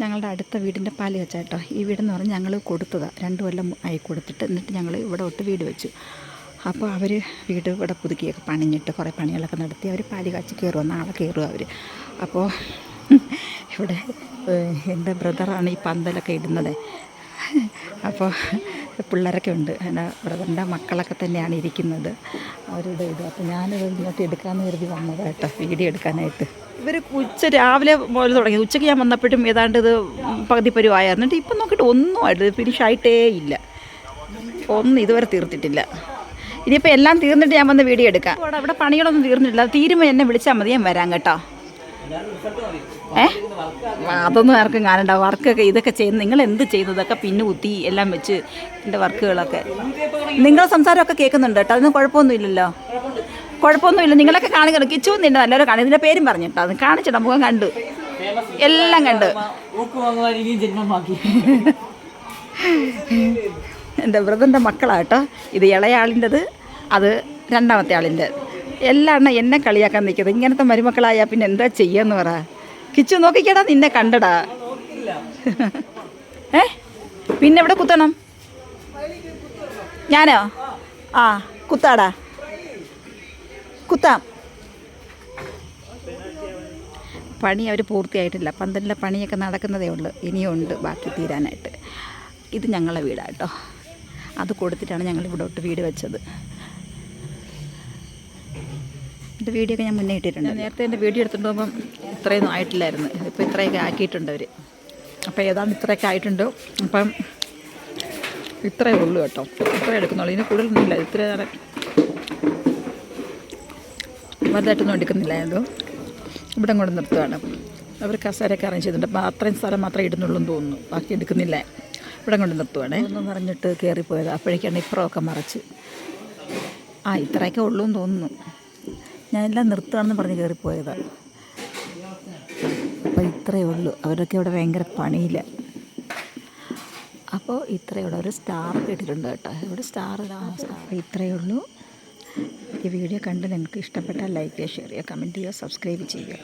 ഞങ്ങളുടെ അടുത്ത വീടിൻ്റെ പാല് വെച്ച കേട്ടോ. ഈ വീടെന്ന് പറഞ്ഞാൽ ഞങ്ങൾ കൊടുത്തതാണ്, 2 കൊല്ലം ആയി കൊടുത്തിട്ട്. എന്നിട്ട് ഞങ്ങൾ ഇവിടെ ഒട്ട് വീട് വെച്ചു. അപ്പോൾ അവർ വീട് ഇവിടെ പുതുക്കിയൊക്കെ പണിഞ്ഞിട്ട് കുറേ പണികളൊക്കെ നടത്തി അവർ പാല് കാച്ചി കയറുക, നാളെ കയറുക അവർ. അപ്പോൾ ഇവിടെ എൻ്റെ ബ്രദറാണ് ഈ പന്തലൊക്കെ ഇടുന്നത്. അപ്പോൾ പിള്ളേരൊക്കെ ഉണ്ട്, എൻ്റെ ബ്രദറിൻ്റെ മക്കളൊക്കെ തന്നെയാണ് ഇരിക്കുന്നത്, അവരുടെ ഇത്. അപ്പോൾ ഞാനിത് ഇങ്ങോട്ട് എടുക്കാമെന്ന് കരുതി വന്നത് കേട്ടോ, വീഡിയോ എടുക്കാനായിട്ട്. ഇവർ രാവിലെ മുതൽ തുടങ്ങി. ഉച്ചയ്ക്ക് ഞാൻ വന്നപ്പോഴും ഏതാണ്ട് ഇത് പകുതി പരുവായിരുന്നു. എന്നിട്ട് ഇപ്പം നോക്കിയിട്ട് ഒന്നുമായിട്ട് ഫിനിഷായിട്ടേ ഇല്ല, ഒന്നും ഇതുവരെ തീർത്തിട്ടില്ല. ഇനിയിപ്പോൾ എല്ലാം തീർന്നിട്ട് ഞാൻ വന്ന് വീഡിയോ എടുക്കാം. ഇവിടെ പണികളൊന്നും തീർന്നിട്ടില്ല, തീരുമ്പോൾ എന്നെ വിളിച്ചാൽ മതി, ഞാൻ വരാം കേട്ടോ. അതൊന്നും ആർക്കും കാണണ്ടാവും. വർക്കൊക്കെ ഇതൊക്കെ ചെയ്യുന്ന നിങ്ങൾ എന്ത് ചെയ്തതൊക്കെ പിന്നെ കുത്തി എല്ലാം വെച്ച് എൻ്റെ വർക്കുകളൊക്കെ നിങ്ങളുടെ സംസാരമൊക്കെ കേൾക്കുന്നുണ്ട് കേട്ടോ. അതൊന്നും കുഴപ്പമൊന്നുമില്ലല്ലോ, കുഴപ്പമൊന്നുമില്ല. നിങ്ങളൊക്കെ കാണിക്കണം. കിച്ചു നിന്നെ നല്ലൊരു കാണും, ഇതിൻ്റെ പേരും പറഞ്ഞിട്ടോ, അത് കാണിച്ചിട്ട് മുഖം കണ്ടു, എല്ലാം കണ്ട്. എൻ്റെ ബ്രദറിൻ്റെ മക്കളാട്ടോ. ഇത് ഇളയാളിൻ്റെത്, അത് രണ്ടാമത്തെ ആളിൻ്റെ. എല്ലാം എന്നെ കളിയാക്കാൻ നിൽക്കുന്നത്. ഇങ്ങനത്തെ മരുമക്കളായാൽ പിന്നെ എന്താ ചെയ്യാന്ന് പറ. കിച്ചു നോക്കിക്കടാ, നിന്നെ കണ്ടടാ. പിന്നെ എവിടെ കുത്തണം? ഞാനോ? ആ കുത്താടാ, കുത്താം. പണി അവർ പൂർത്തിയായിട്ടില്ല, പന്തലിൻ്റെ പണിയൊക്കെ നടക്കുന്നതേ ഉള്ളൂ, ഇനിയുണ്ട് ബാക്കി തീരാനായിട്ട്. ഇത് ഞങ്ങളുടെ വീടാട്ടോ, അത് കൊടുത്തിട്ടാണ് ഞങ്ങൾ ഇവിടോട്ട് വീട് വെച്ചത്. എൻ്റെ വീഡിയോ ഒക്കെ ഞാൻ മുന്നേ ഇട്ടിട്ടുണ്ട്. നേരത്തെ എൻ്റെ വീഡിയോ എടുത്തിട്ട് പോകുമ്പം ഇത്രയൊന്നും ആയിട്ടില്ലായിരുന്നു, ഇപ്പോൾ ഇത്രയൊക്കെ ആക്കിയിട്ടുണ്ട് അവർ. അപ്പോൾ ഏതാണ്ട് ഇത്രയൊക്കെ ആയിട്ടുണ്ട്. അപ്പം ഇത്രയേ ഉള്ളൂ കേട്ടോ, ഇത്രയേ എടുക്കുന്നുള്ളൂ, ഇതിന് കൂടുതലൊന്നുമില്ല. ഇത്ര വലുതായിട്ടൊന്നും എടുക്കുന്നില്ലായിരുന്നു. ഇവിടെ കൊണ്ട് നിർത്തുകയാണ്. അവർ കസേരയൊക്കെ അറേഞ്ച് ചെയ്തിട്ടുണ്ട്. അപ്പോൾ അത്രയും സ്ഥലം മാത്രമേ ഇടുന്നുള്ളൂ എന്ന് തോന്നുന്നു, ബാക്കി എടുക്കുന്നില്ല. ഇവിടെ കൊണ്ട് നിർത്തുവാണേ. ഒന്നും പറഞ്ഞിട്ട് കയറിപ്പോയത്, അപ്പോഴേക്കാണ് ഇപ്പുറമൊക്കെ മറച്ച്. ഇത്രയൊക്കെ ഉള്ളൂ എന്ന് തോന്നുന്നു. ഞാനെല്ലാം നിർത്തുകയാണെന്ന് പറഞ്ഞ് കയറിപ്പോയതാണ്. അപ്പോൾ ഇത്രയേ ഉള്ളൂ. അവരൊക്കെ ഇവിടെ ഭയങ്കര പണിയില്ല. അപ്പോൾ ഇത്രയേ ഉള്ളൂ. ഒരു സ്റ്റാർ ഇട്ടിട്ടുണ്ട് കേട്ടോ, ഇവിടെ സ്റ്റാർ. ഇത്രയേ ഉള്ളൂ. ഈ വീഡിയോ കണ്ട് നിങ്ങൾക്ക് ഇഷ്ടപ്പെട്ടാൽ ലൈക്ക് ചെയ്യുക, ഷെയർ ചെയ്യുക, കമൻറ്റ് ചെയ്യുക, സബ്സ്ക്രൈബ് ചെയ്യുക.